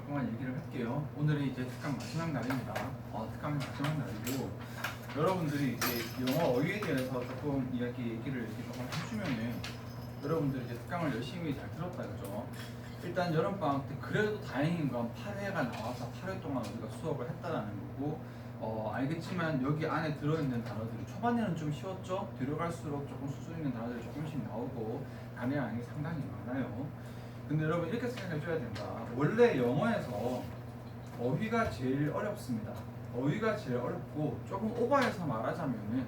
조금만 얘기를 할게요. 오늘이 이제 특강 마지막 날입니다. 특강 마지막 날이고 여러분들이 이제 영어 어휘에 대해서 조금 얘기를 이렇게 조금 해주면은 여러분들이 이제 특강을 열심히 잘 들었다 그죠? 일단 여름방학 때 그래도 다행인 건 8회가 나와서 8회 동안 우리가 수업을 했다라는 거고 알겠지만 여기 안에 들어있는 단어들이 초반에는 좀 쉬웠죠? 뒤로 갈수록 조금 수준 있는 단어들이 조금씩 나오고 단어량이 상당히 많아요. 근데 여러분 이렇게 생각해 줘야 된다. 원래 영어에서 어휘가 제일 어렵습니다. 어휘가 제일 어렵고 조금 오버해서 말하자면은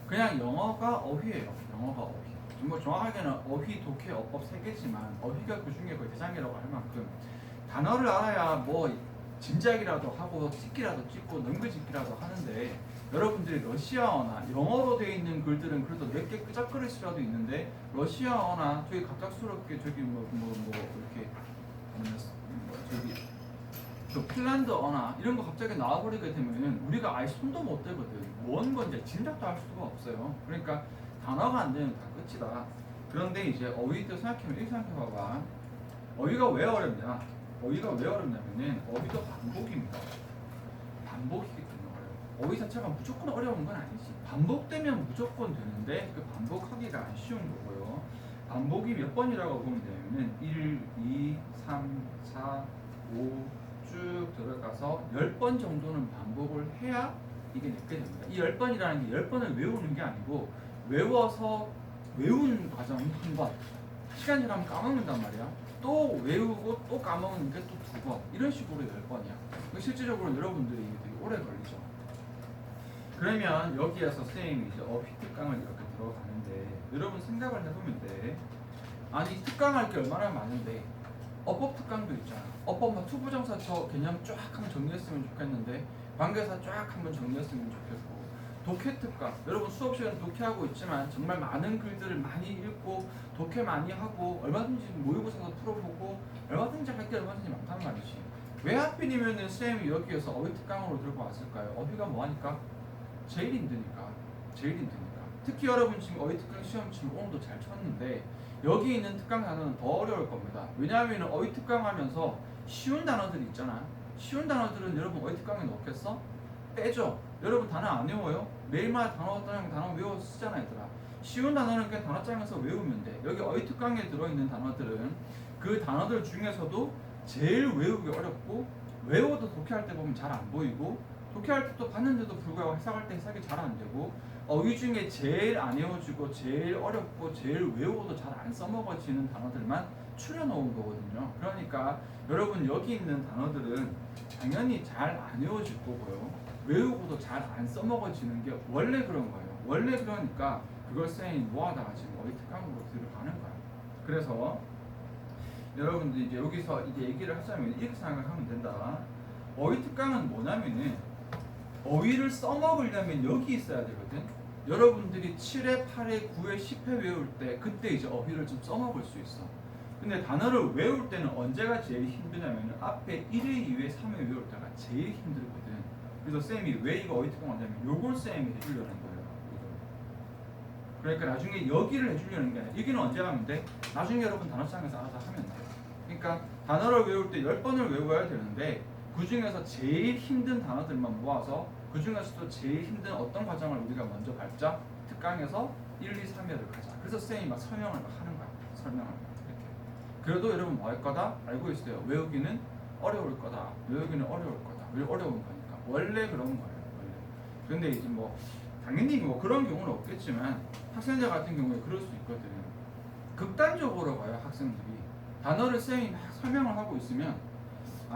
그냥 영어가 어휘예요. 영어가 어휘. 뭐 정확하게는 어휘, 독해, 어법 3개지만 어휘가 그 중에 거의 대장이라고 할 만큼 단어를 알아야 뭐 짐작이라도 하고 찍기라도 찍고 넘겨짓기라도 하는데 여러분들이 러시아어나 영어로 되어 있는 글들은 그래도 몇 개 끄적거릴 수라도 있는데 러시아어나 저기 갑작스럽게 저기 이렇게 저기 저 핀란드어나 이런 거 갑자기 나와버리게 되면 우리가 아예 손도 못 대거든. 뭔 건지 짐작도 할 수가 없어요. 그러니까 단어가 안 되면 다 끝이다. 그런데 이제 어휘도 생각해보면 이렇게 생각해봐봐. 어휘가 왜 어렵냐? 어휘가 왜 어렵냐면은 어휘도 반복입니다. 반복이기 때문에 어려워. 어휘 자체가 무조건 어려운 건 아니지. 반복되면 무조건 되는데 그 반복하기가 안 쉬운 거고요. 반복이 몇 번이라고 보면 되면은 1, 2, 3, 4, 5 쭉 들어가서 10번 정도는 반복을 해야 이게 늦게 됩니다. 이 10번이라는 게 10번을 외우는 게 아니고 외워서 외운 과정이 한 번, 시간 지나면 까먹는단 말이야. 또 외우고 또 까먹는 게 또 2번, 이런 식으로 10번이야. 실질적으로 여러분들이 되게 오래 걸리죠. 그러면 여기에서 선생님이 이제 어휘 특강을 이렇게 들어가는데 여러분 생각을 해보면 돼. 아니 특강할 게 얼마나 많은데 어법 특강도 있잖아. 어법 막 투부정사 저 개념 쫙 한번 정리했으면 좋겠는데 관계사 쫙 한번 정리했으면 좋겠고 독해 특강. 여러분 수업 시간에 독해하고 있지만 정말 많은 글들을 많이 읽고 독해 많이 하고 얼마든지 모의고사도 풀어보고 얼마든지 할 게 얼마든지 많단 말이지. 왜 하필이면은 쌤이 여기에서 어휘 특강으로 들고 왔을까요? 어휘가 뭐하니까? 제일 힘드니까. 제일 힘드니까. 특히 여러분 지금 어휘 특강 시험 치면 오늘도 잘 쳤는데 여기 있는 특강 단어는 더 어려울 겁니다. 왜냐하면 어휘 특강 하면서 쉬운 단어들이 있잖아. 쉬운 단어들은 여러분 어휘 특강에 넣겠어? 빼죠. 여러분 단어 안 외워요? 매일마다 단어 외워 쓰잖아 얘들아. 쉬운 단어는 그냥 단어장에서 외우면 돼. 여기 어휘 특강에 들어있는 단어들은 그 단어들 중에서도 제일 외우기 어렵고 외워도 독해할 때 보면 잘 안 보이고 독해할 때 또 봤는데도 불구하고 해석할 때 해석이 잘 안 되고 어휘 중에 제일 안 외워지고 제일 어렵고 제일 외워도 잘 안 써먹어지는 단어들만 추려놓은 거거든요. 그러니까 여러분 여기 있는 단어들은 당연히 잘 안 외워질 거고요. 외우고도 잘 안 써먹어지는 게 원래 그런 거예요. 원래 그러니까 그걸 쌤이 모아다가 지금 어휘 특강으로 들어가는 거예요. 그래서 여러분들이 이제 여기서 이제 얘기를 하자면 이렇게 생각하면 된다. 어휘 특강은 뭐냐면은 어휘를 써먹으려면 여기 있어야 되거든. 여러분들이 7회, 8회, 9회, 10회 외울 때 그때 이제 어휘를 좀 써먹을 수 있어. 근데 단어를 외울 때는 언제가 제일 힘드냐면 앞에 1회, 2회, 3회 외울 때가 제일 힘들거든. 그래서 쌤이 왜 이거 어휘 특강 한다면 요걸 쌤이 해주려는 거예요. 그러니까 나중에 여기를 해주려는 게 아니라 여기는 언제 하면 돼? 나중에 여러분 단어장에서 알아서 하면 돼. 그러니까 단어를 외울 때 10번을 외워야 되는데 그 중에서 제일 힘든 단어들만 모아서 그 중에서도 제일 힘든 어떤 과정을 우리가 먼저 밟자? 특강에서 1, 2, 3회를 가자. 그래서 쌤이 막 설명을 막 하는 거야. 설명을 막 이렇게. 그래도 여러분 뭐 할 거다? 알고 있어요. 외우기는 어려울 거다. 외우기는 어려울 거다. 왜 어려운 거니까. 원래 그런 거예요. 원래. 그런데 이제 뭐 당연히 뭐 그런 경우는 없겠지만 학생들 같은 경우에 그럴 수 있거든. 극단적으로 가요. 학생들이 단어를 쌤이 막 설명을 하고 있으면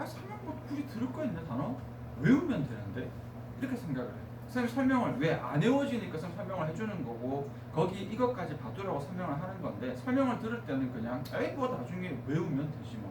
설명 뭐 굳이 들을 거 있나 단어? 외우면 되는데 이렇게 생각을 해. 쌤 설명을 왜 안 외워지니까 쌤 설명을 해주는 거고 거기 이것까지 봐두라고 설명을 하는 건데 설명을 들을 때는 그냥 에이 뭐 나중에 외우면 되지 뭐.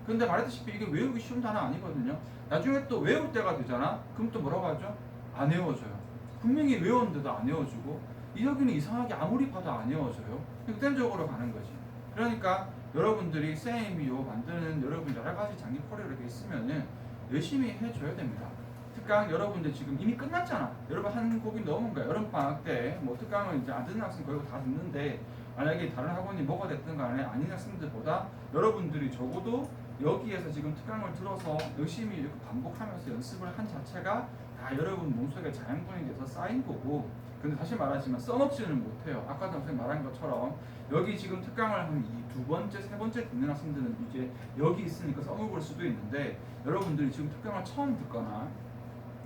근데 말했다시피 이게 외우기 쉬운 단어 아니거든요. 나중에 또 외울 때가 되잖아. 그럼 또 뭐라고 하죠? 안 외워져요. 분명히 외웠는데도 안 외워지고 여기는 이상하게 아무리 봐도 안 외워져요. 극단적으로 가는 거지. 그러니까 여러분들이 쌤이 만드는 여러분 여러 가지 장기포를 이렇게 있으면은 열심히 해줘야 됩니다. 특강 여러분들 지금 이미 끝났잖아. 여러분 한 곡이 넘은 거야. 여름 방학 때 뭐 특강은 이제 안 듣는 학생 거의 다 듣는데 만약에 다른 학원이 뭐가 됐든 간에 아닌 학생들보다 여러분들이 적어도 여기에서 지금 특강을 들어서 열심히 이렇게 반복하면서 연습을 한 자체가 다 여러분 몸속에 자양분이 돼서 쌓인 거고, 근데 다시 말하지만 써먹지는 못해요. 아까도 선생님 말한 것처럼 여기 지금 특강을 한 두 번째, 세 번째 듣는 학생들은 이제 여기 있으니까 써먹을 수도 있는데, 여러분들이 지금 특강을 처음 듣거나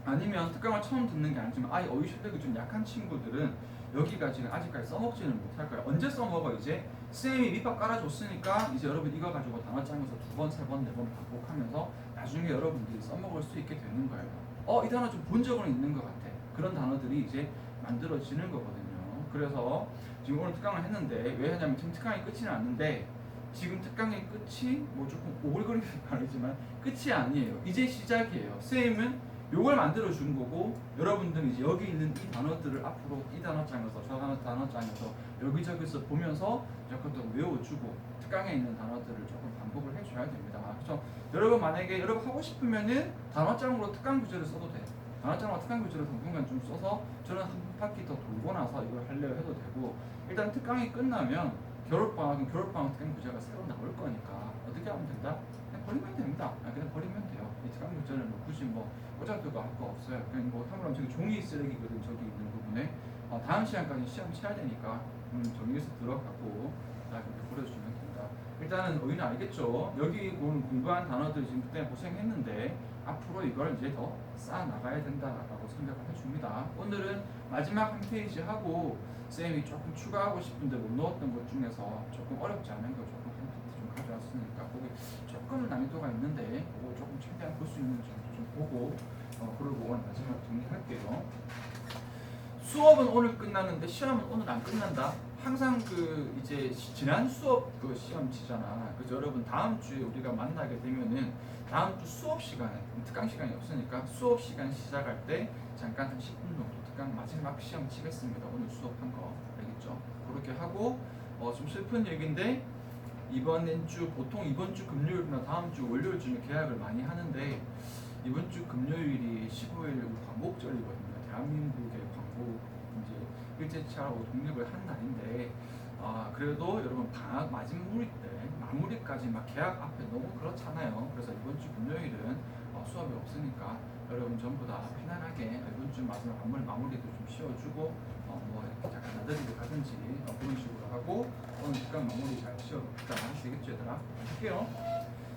아니면 특강을 처음 듣는 게 아니지만 아예 어휘 실력이 좀 약한 친구들은 여기가 지금 아직까지 써먹지는 못할 거예요. 언제 써먹어? 이제 쌤이 밑밥 깔아줬으니까 이제 여러분 이거 가지고 단어 짜면서 두 번, 세 번, 네 번 반복하면서 나중에 여러분들이 써먹을 수 있게 되는 거예요. 이 단어 좀 본 적은 있는 것 같아. 그런 단어들이 이제 만들어지는 거거든요. 그래서 지금 오늘 특강을 했는데 왜 하냐면 지금 특강이 끝이 났는데, 지금 특강의 끝이 뭐 조금 오글거리는 말이지만 끝이 아니에요. 이제 시작이에요. 쌤은 요걸 만들어 준 거고, 여러분들은 이제 여기 있는 이 단어들을 앞으로 이 단어장에서 저 단어장에서 여기저기서 보면서 조금 더 외워주고 특강에 있는 단어들을 조금 반복을 해줘야 됩니다. 그렇죠? 여러분 만약에 여러분 하고 싶으면은 단어장으로 특강 교재를 써도 돼. 단어장으로 특강 교재를 당분간 좀 써서 저는 한 바퀴 더 돌고 나서 이걸 하려 해도 되고, 일단 특강이 끝나면 겨울방학은 겨울방학 특강 교재가 새로 나올 거니까 어떻게 하면 된다? 그냥 버리면 됩니다. 그냥 버리면 돼요. 이 특강 교재는 뭐 굳이 뭐 꽂아두고 할 거 없어요. 그냥 뭐 하물며 저기 종이 쓰레기거든. 저기 있는 부분에 다음 시간까지 시험 쳐야 되니까 정리해서 들어가고 그렇게 버려주시면 됩니다. 일단은 어휘는 알겠죠? 여기 공부한 단어들 지금 그때 고생했는데 앞으로 이걸 이제 더 쌓아 나가야 된다라고 생각을 해줍니다. 오늘은 마지막 한 페이지 하고 쌤이 조금 추가하고 싶은데 못 넣었던 것 중에서 조금 어렵지 않은 거 조금 한 파트 좀 가져왔으니까 거기 조금 난이도가 있는데 그거 조금 최대한 볼 수 있는 정도 좀 보고 그러고 오늘 마지막 정리할게요. 수업은 오늘 끝나는데 시험은 오늘 안 끝난다. 항상 그 이제 지난 수업 그 시험 치잖아. 그래서 여러분 다음 주에 우리가 만나게 되면은 다음 주 수업 시간에 특강 시간이 없으니까 수업 시간 시작할 때 잠깐 한 10분 정도 특강 마지막 시험 치겠습니다. 오늘 수업한 거 알겠죠? 그렇게 하고 좀 슬픈 얘기인데 이번 주 보통 이번 주 금요일이나 다음 주 월요일쯤에 계약을 많이 하는데 이번 주 금요일이 15일 광복절이거든요. 대한민국의 광복 이제 일제차하고 독립을 한 날인데 그래도 여러분 방학 마무리까지 막 계약 앞에 너무 그렇잖아요. 그래서 이번 주 금요일은 수업이 없으니까 여러분 전부 다 편안하게 이번 주 마지막 마무리도 좀 쉬어주고 뭐 이렇게 잠깐 나들이를 가든지 그런 식으로 하고 오늘 특강 마무리 잘 쉬어봅시다. 아시겠죠 얘들아? 할게요.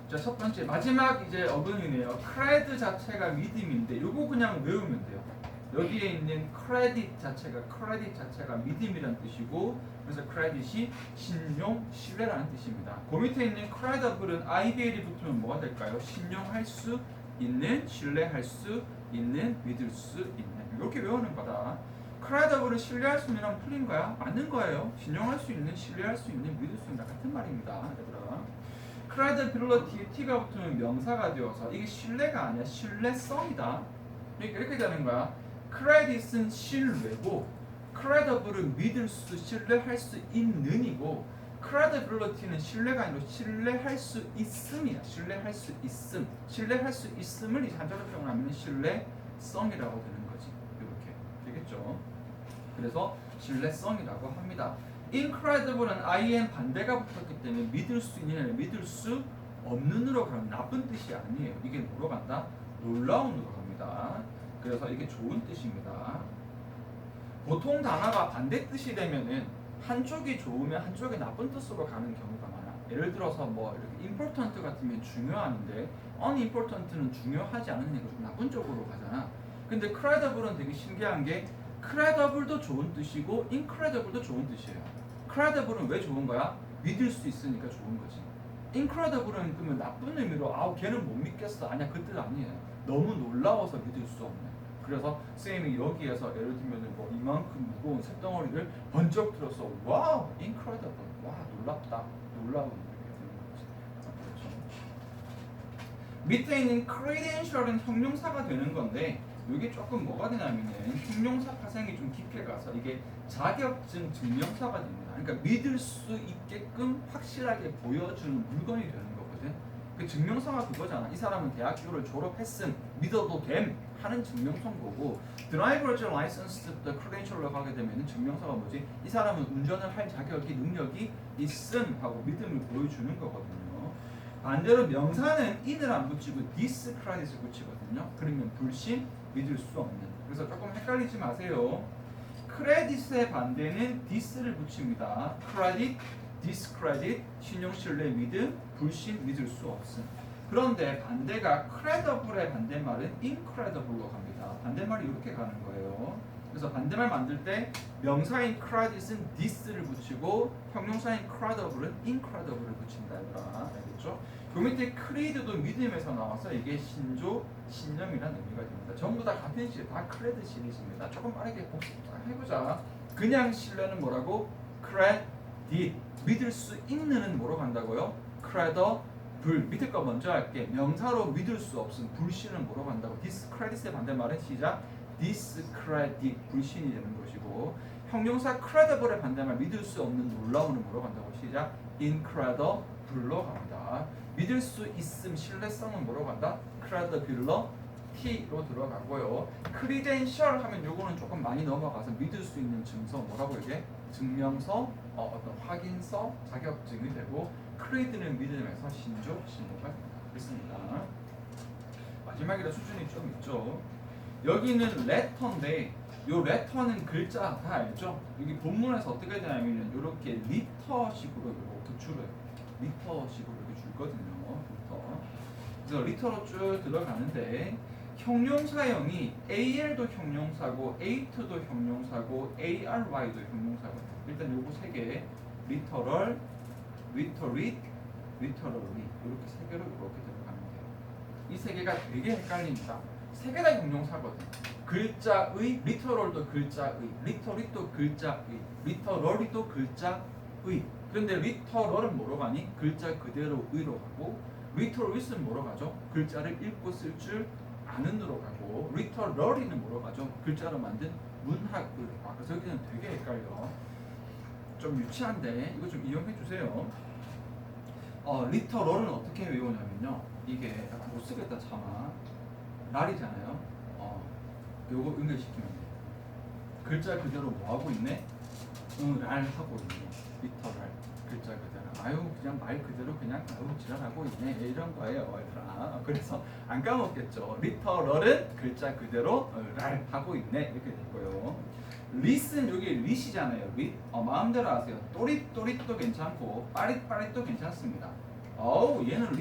자, 첫 번째 마지막 이제 어근이네요. 크레드 자체가 믿음인데 요거 그냥 외우면 돼요. 여기에 있는 크레딧 자체가 믿음이라는 뜻이고, 그래서 크레딧이 신용, 신뢰라는 뜻입니다. 그 밑에 있는 크레더블은 IBL이 붙으면 뭐가 될까요? 신용할 수 있는, 신뢰할 수 있는, 믿을 수 있는, 이렇게 외우는 거다. 크레더블은 신뢰할 수 있는 풀린 거야? 맞는 거예요. 신용할 수 있는, 신뢰할 수 있는, 믿을 수 있는 같은 말입니다. 얘들아. 크레더빌리티에 T가 붙으면 명사가 되어서 이게 신뢰가 아니야. 신뢰성이다. 이렇게 되는 거야. 크레딧은 신뢰고, 크레더블은 믿을 수, 신뢰할 수 있는이고, 크레더빌리티는 신뢰가 아니고 신뢰할 수 있음이야. 신뢰할 수 있음. 신뢰할 수 있음을 이제 한자로 표현하면 신뢰성이라고 되는 거지. 이렇게 되겠죠. 그래서 신뢰성이라고 합니다. incredible은 IN 반대가 붙었기 때문에 믿을 수 있느냐 믿을 수 없는으로 가는 나쁜 뜻이 아니에요. 이게 뭐로 간다? 놀라운으로 갑니다. 그래서 이게 좋은 뜻입니다. 보통 단어가 반대 뜻이 되면은 한쪽이 좋으면 한쪽이 나쁜 뜻으로 가는 경우가 많아. 예를 들어서 뭐 이렇게 important 같으면 중요한데 unimportant는 중요하지 않으니까 좀 나쁜 쪽으로 가잖아. 근데 credible은 되게 신기한 게 credible도 좋은 뜻이고 incredible도 좋은 뜻이에요. credible은 왜 좋은 거야? 믿을 수 있으니까 좋은 거지. incredible은 그러면 나쁜 의미로 걔는 못 믿겠어. 아니야, 그 뜻 아니에요. 너무 놀라워서 믿을 수 없는. 그래서 쌤이 여기에서 예를 들면 뭐 이만큼 무거운 쇳덩어리를 번쩍 들어서 와우, incredible, 와 놀랍다, 놀라운 이렇게 되는 거지. 그렇죠. 밑에 있는 credential은 형용사가 되는 건데 이게 조금 뭐가 되냐면은 형용사 파생이 좀 깊게 가서 이게 자격증 증명사가 됩니다. 그러니까 믿을 수 있게끔 확실하게 보여주는 물건이 되는 거거든. 그쵸? 증명서가 그거잖아. 이 사람은 대학교를 졸업했음, 믿어도 됨 하는 증명서인 거고, 드라이버즈 라이선스 크레덴셜로 가게 되면 증명서가 뭐지? 이 사람은 운전을 할 자격이 능력이 있음 하고 믿음을 보여주는 거거든요. 반대로 명사는 in을 안 붙이고 discredit을 붙이거든요. 그러면 불신, 믿을 수 없는. 그래서 조금 헷갈리지 마세요. 크레딧의 반대는 dis를 붙입니다. credit, discredit, 신용신뢰, 믿음, 불신, 믿을 수 없음. 그런데 반대가 credible의 반대말은 incredible로 갑니다. 반대말이 이렇게 가는 거예요. 그래서 반대말 만들 때 명사인 credit은 dis를 붙이고 형용사인 credible은 incredible을 붙인다. 얘들아. 알겠죠? 그 밑에 creed도 믿음에서 나와서 이게 신조, 신념이라는 의미가 됩니다. 전부 다 같은 시리, 다 크레드 시리즈입니다. 조금 빠르게 복습 해보자. 그냥 신뢰는 뭐라고? credit. 믿을 수 있는은 뭐로 간다고요? credible. 밑에 거 먼저 할게. 명사로 믿을 수 없음. 불신은 뭐로 간다고? discredit의 반대말은 시작. discredit. 불신이 되는 것이고, 형용사 credible의 반대말 믿을 수 없는 놀라움은 뭐로 간다고? 시작. incredible로 갑니다. 믿을 수 있음, 신뢰성은 뭐로 간다? credibility 로 들어가고요. credential 하면 요거는 조금 많이 넘어가서 믿을 수 있는 증서, 뭐라고 이게? 증명서, 어떤 확인서, 자격증이 되고, creed는 믿음에서 신조, 신호가 있습니다. 마지막이라 수준이 좀 있죠. 여기는 letter인데, 요 letter는 글자 다 알죠? 여기 본문에서 어떻게 되냐면 이렇게 리터식으로 도출을 리터식으로 이렇게 줄거든요. 그래서 리터로 쭉 들어가는데 형용사형이 AL도 형용사고 A2도 형용사고 ARY도 형용사거든요. 일단 요거 세 개 리터럴, 리터릿, 리터럴리 이렇게 세 개로 이렇게 들어가면 돼요. 이 세 개가 되게 헷갈립니다. 세 개 다 형용사거든요. 글자의, 리터럴도 글자의, 리터릿도 글자의, 리터럴리도 글자의. 그런데 리터럴은 뭐로 가니? 글자 그대로 의로 가고, 리터릿은 뭐로 가죠? 글자를 읽고 쓸 줄 아는으로 가고, 리터럴리는 뭐로 가죠? 글자로 만든 문학의로. 그래서 여기는 되게 헷갈려. 좀 유치한데 이거 좀 이용해 주세요. 리터럴은 어떻게 외우냐면요. 이게 약간 못 쓰겠다 참아. 랄이잖아요. 요거 연결시키면 돼요. 글자 그대로 뭐 하고 있네? 랄 하고 있네. 리터럴. 글자 그대로. 아유 그냥 말 그대로 그냥 지랄하고 있네. 이런 거예요. 얘들아. 그래서 안 까먹겠죠. 리터럴은 글자 그대로 랄 하고 있네. 이렇게 되고요. 릿은 여기 릿이잖아요. 릿. 마음대로 하세요. 또릿도 괜찮고 빠릿도 괜찮습니다. 얘는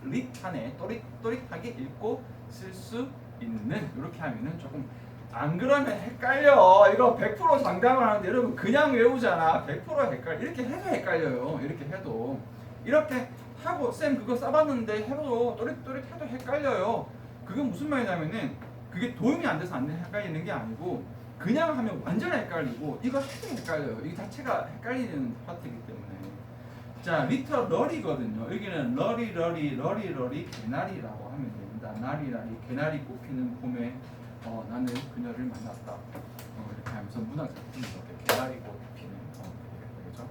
릿하네. 또릿하게 읽고 쓸 수 있는. 이렇게 하면은 조금, 안 그러면 헷갈려. 이거 100% 장담을 하는데 여러분 그냥 외우잖아. 100% 헷갈려. 이렇게 해도 헷갈려요. 이렇게 해도. 이렇게 하고 쌤 그거 써봤는데 해도 또릿해도 헷갈려요. 그건 무슨 말이냐면은 그게 도움이 안 돼서 안 헷갈리는 게 아니고, 그냥 하면 완전 헷갈리고 이거 해도 헷갈려요. 이게 자체가 헷갈리는 파트이기 때문에. 자, 리터럴이거든요. 여기는 러리 개나리라고 하면 됩니다. 나리 개나리 꽃피는 봄에 나는 그녀를 만났다. 이렇게 하면서 문학 작품이 이렇게 개나리 꽃피는 되겠죠?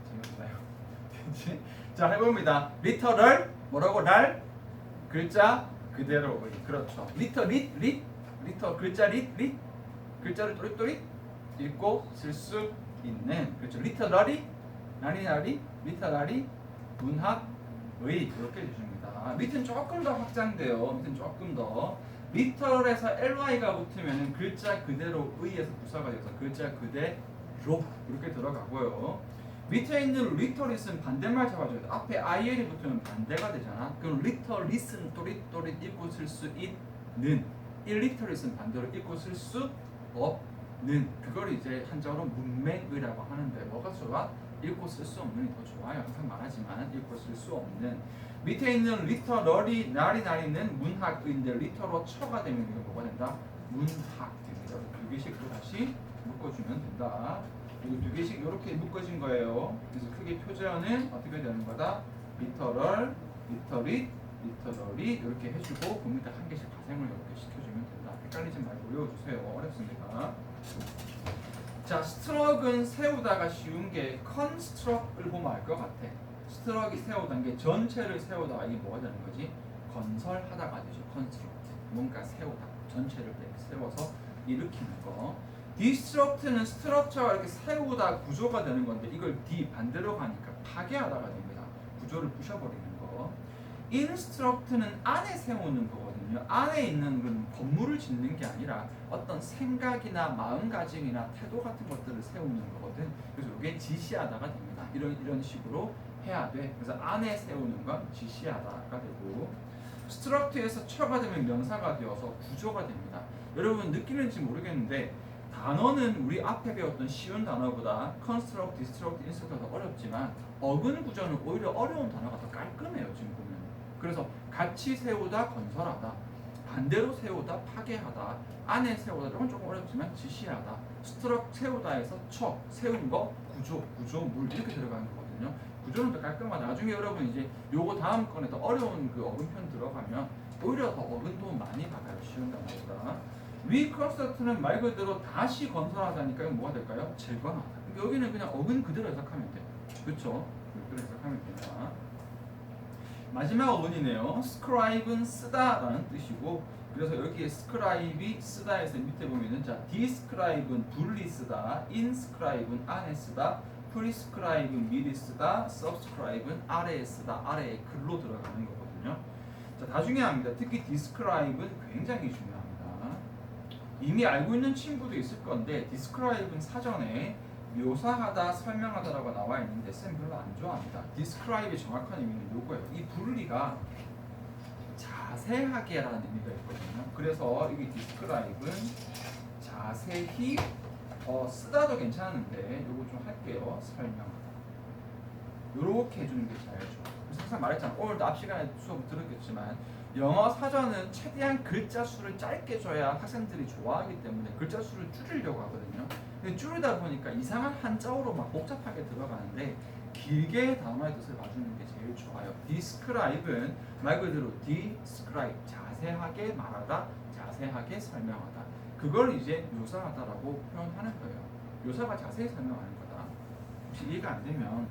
재밌나요? 그렇지? 자, 해봅니다. 리터럴 뭐라고? 랄 글자 그대로. 그렇죠. 리터 글자 릿 글자를 또릿 읽고 쓸 수 있는. 그렇죠. 리터러리 나리 리터러리 문학의 이렇게 해주십니다. 밑은 조금 더 확장돼요. 밑은 조금 더. 리터럴에서 ly가 붙으면 글자 그대로 의에서 부사가 돼서 글자 그대로 이렇게 들어가고요. 밑에 있는 리터릿은 반대말 잡아줘야 돼. 앞에 il이 붙으면 반대가 되잖아. 그럼 리터릿은 또릿 읽고 쓸 수 있는. 일리터릿은 반대로 읽고 쓸 수 없는. 그걸 이제 한자어로 문맹의라고 하는데, 뭐가 좋아? 읽고 쓸 수 없는이 더 좋아요. 항상 말하지만 읽고 쓸 수 없는. 밑에 있는 리터러리 나리는 문학의인데 리터로 처가 되면 이거 뭐가 된다? 문학 됩니다. 두 개씩 또 다시 묶어주면 된다. 그리고 두 개씩 이렇게 묶어진 거예요. 그래서 크게 표제어는 어떻게 되는 거다? 리터럴, 리터릿, 리터러리 이렇게 해주고 그 밑에 한 개씩 파생을 이렇게 시켜주면 된다. 헷갈리지 말고 외워주세요. 어렵습니다. 자, 스트럭은 세우다가 쉬운 게 컨스트럭을 보면 알 것 같아. 스트럭이 세우다는 게 전체를 세우다가 이게 뭐가 되는 거지? 건설하다가 되죠. 컨스트럭트. 뭔가 세우다. 전체를 세워서 일으키는 거. 디스트럭트는 스트럭처가 이렇게 세우다 구조가 되는 건데 이걸 D 반대로 가니까 파괴하다가 됩니다. 구조를 부셔버리는 거. 인스트럭트는 안에 세우는 거거든요. 안에 있는 건 건물을 짓는 게 아니라 어떤 생각이나 마음가짐이나 태도 같은 것들을 세우는 거거든. 그래서 이게 지시하다가 됩니다. 이런 식으로 해야 돼. 그래서 안에 세우는 건 지시하다가 되고, 스트럭트에서 처가 되면 명사가 되어서 구조가 됩니다. 여러분 느끼는지 모르겠는데 단어는 우리 앞에 배웠던 쉬운 단어보다 construct, destruct, instruct가 더 어렵지만 어근 구조는 오히려 어려운 단어가 더 깔끔해요. 지금 보면. 그래서 같이 세우다 건설하다, 반대로 세우다 파괴하다, 안에 세우다 이건 조금 어렵지만 지시하다, 스트럭 세우다에서 척 세운 거 구조물 이렇게 들어가는 거거든요. 구조는 더 깔끔하다. 나중에 여러분 이제 요거 다음 건에 더 어려운 그 어근편 들어가면 오히려 더 어근 도움 많이 받아요. 쉬운 단어보다. 리컨스트는 말 그대로 다시 건설하다니까 이건 뭐가 될까요? 재건하다. 여기는 그냥 어근 그대로 해석하면 돼. 그렇죠? 그대로 해석하면 됩니다. 마지막 어근이네요. scribe는 쓰다라는 뜻이고, 그래서 여기에 scribe이 쓰다에서 밑에 보면은 자, describe는 분리 쓰다, inscribe는 안에 쓰다, prescribe는 미리 쓰다, subscribe는 아래에 쓰다, 아래에 글로 들어가는 거거든요. 자, 다 중요합니다. 특히 describe는 굉장히 중요합니다. 이미 알고 있는 친구도 있을 건데 describe는 사전에 묘사하다, 설명하다라고 나와 있는데 쌤 별로 안 좋아합니다. describe의 정확한 의미는 요거예요. 이 분리가 자세하게라는 의미가 있거든요. 그래서 이게 describe는 자세히 쓰다도 괜찮은데 요거 좀 할게요. 설명하다. 요렇게 해주는 게 제일 좋아요. 그래서 항상 말했잖아. 오늘도 앞 시간에 수업 들었겠지만 영어 사전은 최대한 글자 수를 짧게 줘야 학생들이 좋아하기 때문에 글자 수를 줄이려고 하거든요. 근데 줄이다 보니까 이상한 한자어로 막 복잡하게 들어가는데 길게 단어의 뜻을 봐주는 게 제일 좋아요. describe는 말 그대로 describe, 자세하게 말하다, 자세하게 설명하다. 그걸 이제 묘사하다라고 표현하는 거예요. 묘사가 자세히 설명하는 거다. 혹시 이해가 안 되면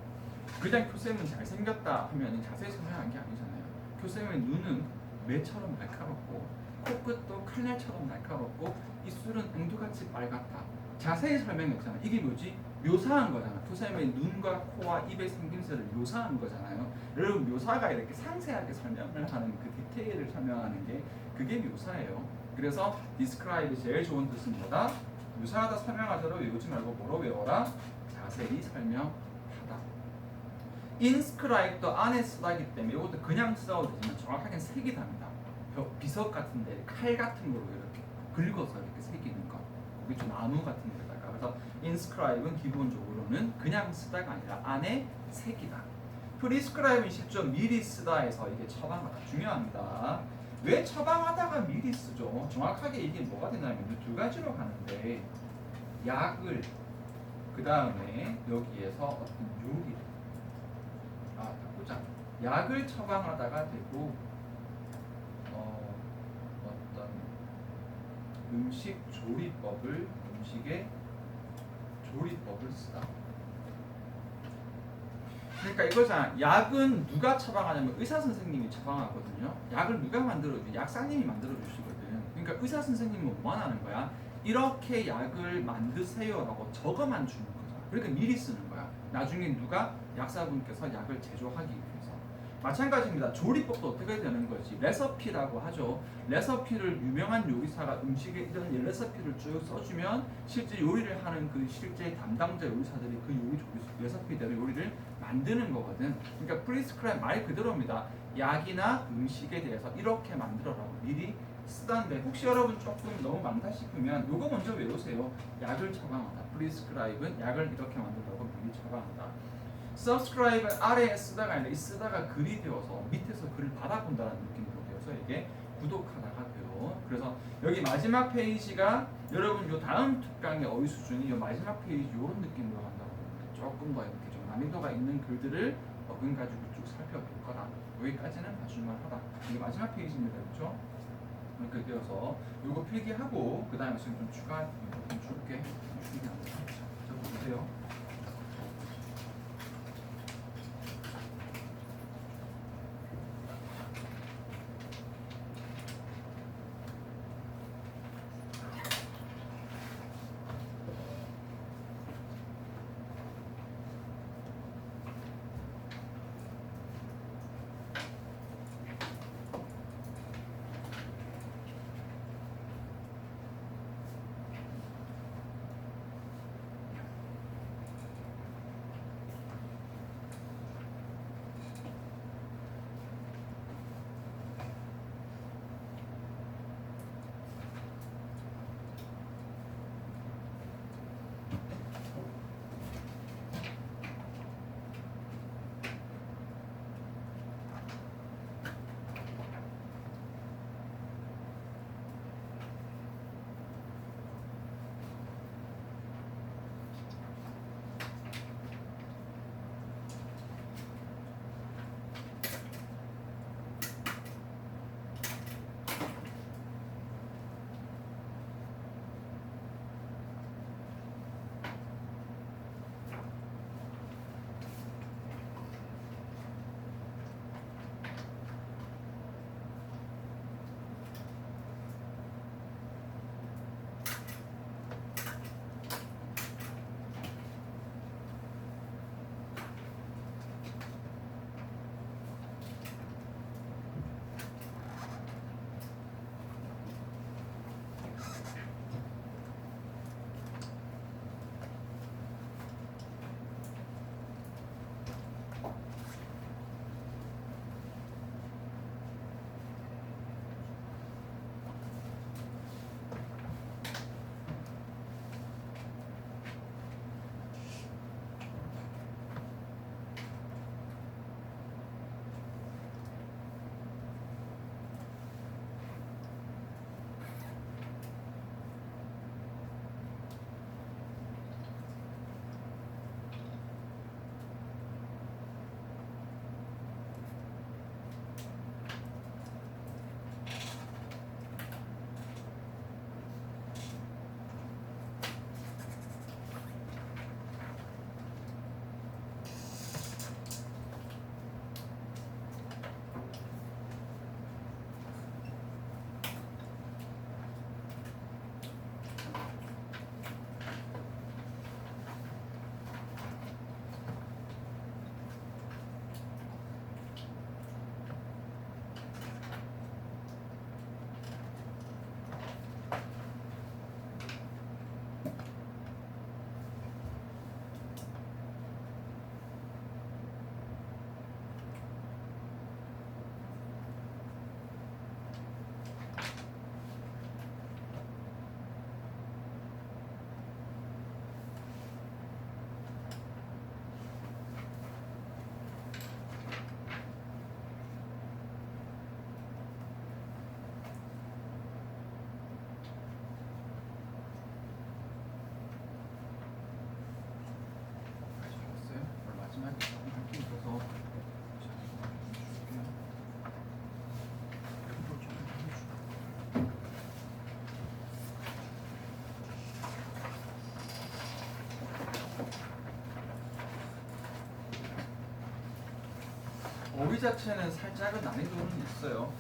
그냥 교쌤은 잘생겼다 하면 자세히 설명한 게 아니잖아요. 교쌤의 눈은 매처럼 날카롭고 코끝도 칼날처럼 날카롭고 입술은 앵두같이 빨갛다. 자세히 설명했잖아. 이게 뭐지? 묘사한 거잖아. 교쌤의 눈과 코와 입의 생김새를 묘사한 거잖아요. 여러분 묘사가 이렇게 상세하게 설명을 하는 그 디테일을 설명하는 게 그게 묘사예요. 그래서 describe의 제일 좋은 뜻은 뭐다? 묘사하다, 설명하다로 외우지 말고 뭐로 외워라? 자세히 설명하다. inscribe도 안에 쓰다기 때문에 이것도 그냥 써도 되지만 정확하게는 색이답니다. 비석 같은데 칼 같은 걸로 이렇게 긁어서 이렇게 새기는 거. 그게 좀 나무 같은 데다가. 그래서 inscribe는 기본적으로는 그냥 쓰다가 아니라 안에 새기다. prescribe는 실제 미리 쓰다에서 이게 처방하다. 중요합니다. 왜 처방하다가 미리 쓰죠? 정확하게 이게 뭐가 되냐면 두 가지로 가는데 약을 그 다음에 여기에서 어떤 요리를 바꾸자. 약을 처방하다가 되고 어떤 음식의 조리법을 쓰다. 그러니까 이거잖아. 약은 누가 처방하냐면 의사 선생님이 처방하거든요. 약을 누가 만들어주지? 약사님이 만들어주시거든. 그러니까 의사 선생님은 뭐 하는 거야? 이렇게 약을 만드세요라고 적어만 주는 거잖아. 그러니까 미리 쓰는 거야. 나중에 누가 약사분께서 약을 제조하기 위해서. 마찬가지입니다. 조리법도 어떻게 되는 거지? 레시피라고 하죠. 레시피를 유명한 요리사가 음식에 이런 레시피를 쭉 써주면 실제 요리를 하는 그 실제 담당자 요리사들이 그 요리 레시피대로 요리를 만드는 거거든. 그러니까 프리스크라이브 말 그대로입니다. 약이나 음식에 대해서 이렇게 만들어라고 미리 쓰던데 혹시 여러분 조금 너무 많다 싶으면 요거 먼저 외우세요. 약을 처방하다. 프리스크라이브는 약을 이렇게 만들라고 미리 처방한다. subscribe 아래에 쓰다가 아니라 이 쓰다가 글이 되어서 밑에서 글을 받아본다는 느낌으로 되어서 이게 구독하다가 돼요. 그래서 여기 마지막 페이지가 여러분 요 다음 특강의 어휘 수준이 요 마지막 페이지 요런 느낌으로 간다고 봅니다. 조금 더 이렇게 좀 난이도가 있는 글들을 어근 가지고 쭉 살펴볼 거다. 여기까지는 봐줄만 하다. 이게 마지막 페이지입니다. 그렇죠? 이렇게 되어서 요거 필기하고 그 다음에 지금 좀 추가 좀 줄게. 자 보세요. 어휘 자체는 살짝은 난이도는 있어요.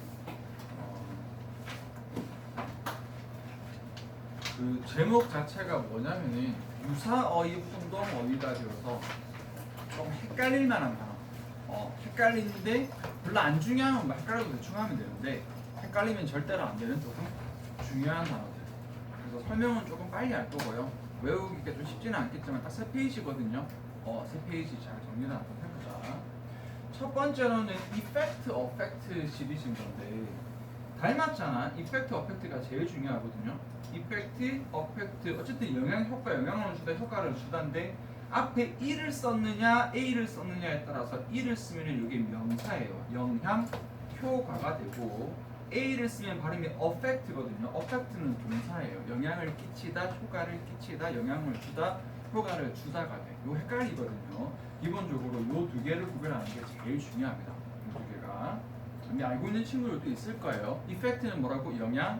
그 제목 자체가 뭐냐면은 유사어휘 혼동어휘가 되어서 좀 헷갈릴 만한 단어. 헷갈리는데 별로 안 중요하면 뭐 헷갈려도 대충 하면 되는데 헷갈리면 절대로 안 되는 조금 중요한 단어들. 그래서 설명은 조금 빨리 할 거고요. 외우기가 좀 쉽지는 않겠지만 딱 3페이지거든요. 3페이지 잘 정리를 한번 해보자. 첫 번째로는 이펙트, 어펙트 시리즈인 건데 닮았잖아. 이펙트, 어펙트가 제일 중요하거든요. 이펙트, 어펙트 어쨌든 영향, 효과, 영향을 주다, 효과를 주다인데 앞에 E를 썼느냐 A를 썼느냐에 따라서 E를 쓰면 이게 명사예요. 영향, 효과가 되고 A를 쓰면 발음이 affect거든요. affect는 동사예요. 영향을 끼치다, 효과를 끼치다, 영향을 주다, 효과를 주다가 돼. 이거 헷갈리거든요. 기본적으로 이 두 개를 구별하는 게 제일 중요합니다. 이 두 개가 이미 알고 있는 친구들도 있을 거예요. effect는 뭐라고? 영향,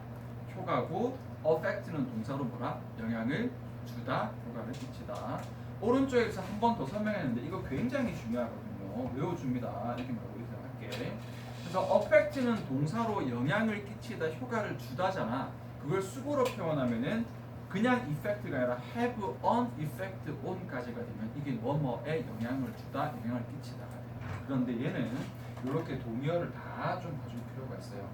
효과고 affect는 동사로 뭐라? 영향을 주다, 효과를 끼치다. 오른쪽에서 한 번 더 설명했는데 이거 굉장히 중요하거든요. 외워줍니다. 이렇게 말하고 할게. 그래서 affect는 동사로 영향을 끼치다, 효과를 주다잖아. 그걸 수고로 표현하면은 그냥 effect가 아니라 have an effect on까지가 되면 이게 뭐뭐에 영향을 주다, 영향을 끼치다가 돼. 그런데 얘는 이렇게 동의어를 다 좀 봐줄 필요가 있어요.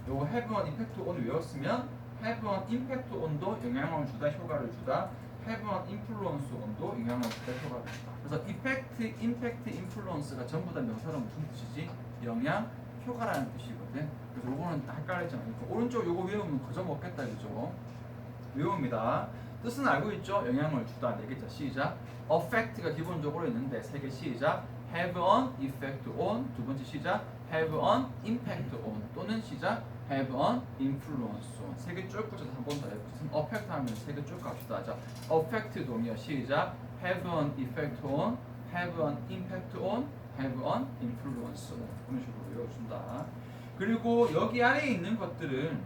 요거 have an effect on 외웠으면 have an impact on도 영향을 주다, 효과를 주다. have an influence on도 영향을 주다, 효과를 주다. 그래서 effect, impact, influence가 전부 다 명사로 무슨 뜻이지? 영향, 효과라는 뜻이거든. 그래서 요거는 헷갈리지 않고 오른쪽 요거 외우면 그저 먹겠다, 그죠? 외웁니다. 뜻은 알고 있죠? 영향을 주다. 4개자 시작. affect가 기본적으로 있는데 3개 시작. have an effect on. 두 번째 시작. have an impact on. 또는 시작. have an influence on. 3개 쭉 붙여서 한 번 더 해보세요. affect 하면 3개 쭉 갑시다. 자, affect 동의어 시작. have an effect on. have an impact on. have an influence on. 그런 식으로 외워준다. 그리고 여기 아래에 있는 것들은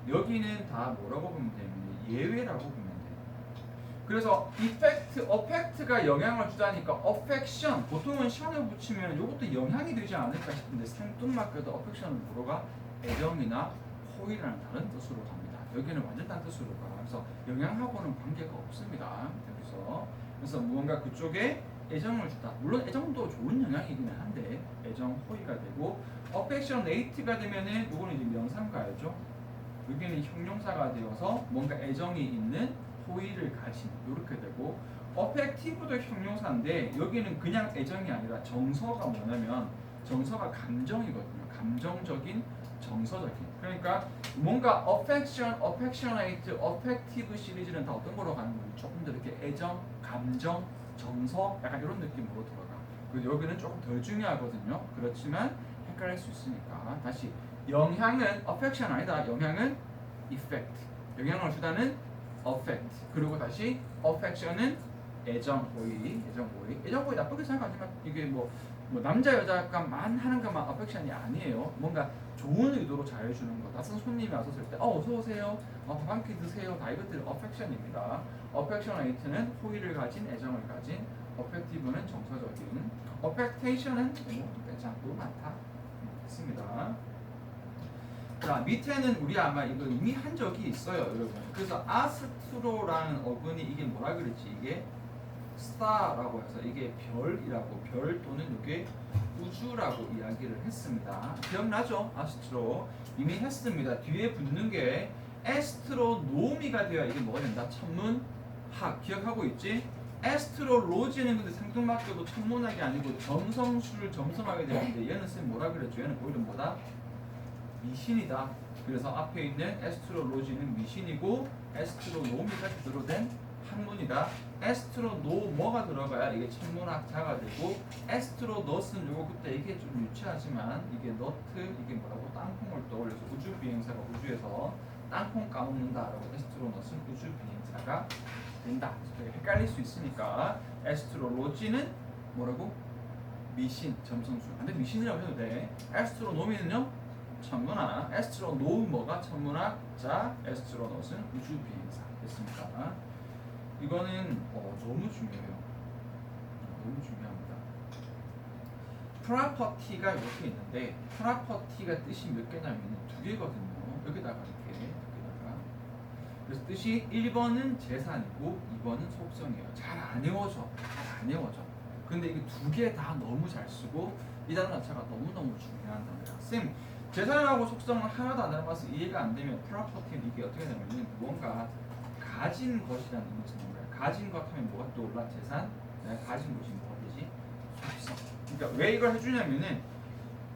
여기는 다 뭐라고 보면 되냐면 예외라고 보면 돼요. 그래서 effect, affect가 영향을 주다니까 affection, 보통은 션을 붙이면 이것도 영향이 되지 않을까 싶은데 생뚱맞게도 affection을 보러가 애정이나 호의라는 다른 뜻으로 갑니다. 여기는 완전 딴 뜻으로 가. 그래서 영향하고는 관계가 없습니다. 그래서 무언가 그쪽에 애정을 주다. 물론 애정도 좋은 영향이긴 한데 애정, 호의가 되고 affectionate가 되면은 이거는 이제 명사가야죠. 여기는 형용사가 되어서 뭔가 애정이 있는, 호의를 가진 이렇게 되고 affective도 형용사인데 여기는 그냥 애정이 아니라 정서가 뭐냐면 정서가 감정이거든요. 감정적인, 정서적인. 그러니까 뭔가 affection, affectionate, affective 시리즈는 다 어떤 거로 가는 거예요? 조금 더 이렇게 애정, 감정, 정서 약간 이런 느낌으로 들어가. 그리고 여기는 조금 덜 중요하거든요. 그렇지만 헷갈릴 수 있으니까 다시 영향은 affection 아니다. 영향은 effect. 영향을 주다는 affect. 그리고 다시 affection은 애정, 호의, 애정, 호의. 애정, 호의 나쁘게 생각하지만 이게 뭐 남자 여자가만 하는 것만 affection이 아니에요. 뭔가 좋은 의도로 잘해주는 거. 낯선 손님이 왔었을 때 어서 오세요. 밥 한 끼 드세요. 다 이것들이 affection입니다. affectionate는 호의를 가진, 애정을 가진. affective는 정서적인. affectation은 빼지 않고 많다. 됐습니다. 자, 밑에는 우리 아마 이거 이미 한 적이 있어요, 여러분. 그래서 아스트로라는 어근이 이게 뭐라 그랬지? 이게 스타라고 해서 이게 별이라고, 별 또는 이게 우주라고 이야기를 했습니다. 기억나죠? 아스트로 이미 했습니다. 뒤에 붙는 게 에스트로노미가 되어야 이게 뭐가 된다? 천문학. 기억하고 있지? 에스트로로지는 근데 생뚱맞게도 천문학이 아니고 점성술을 점성하게 되는데 얘는 쌤 뭐라 그랬죠? 얘는 오히려 뭐다? 미신이다. 그래서 앞에 있는 에스트로로지는 미신이고 에스트로노미가 제대로 된 학문이다. 에스트로노머가 들어가야 이게 천문학자가 되고 에스트로넛은 요거 그때 이게 좀 유치하지만 이게 너트 이게 뭐라고 땅콩을 떠올려서 우주 비행사가 우주에서 땅콩 까먹는다라고 에스트로넛은 우주 비행사가 된다. 그래서 헷갈릴 수 있으니까 에스트로로지는 뭐라고? 미신, 점성술. 근데 미신이라고 해도 돼. 에스트로노미는요? 천문학, 에스트로노머가 천문학자, 에스트로넛은 우주 비행사 됐습니까? 이거는 너무 중요해요. 너무 중요합니다. property가 이렇게 있는데 property가 뜻이 몇 개냐면 두 개거든요. 여기다가 이렇게 여기다가 그래서 뜻이 1번은 재산이고 2번은 속성이에요. 잘 안 외워져. 잘 안 외워져. 근데 이게 두 개 다 너무 잘 쓰고 이 단어 자체가 너무너무 중요한 단어야. 쌤, 재산하고 속성을 하나도 안 알아봐서 이해가 안 되면 프로퍼티는 이게 어떻게 되냐면 뭔가 가진 것이라는 의미에서 나온 거야. 가진 것 하면 뭐가 떠올라? 재산. 내가 가진 것이 뭐가 되지? 속성. 그러니까 왜 이걸 해주냐면은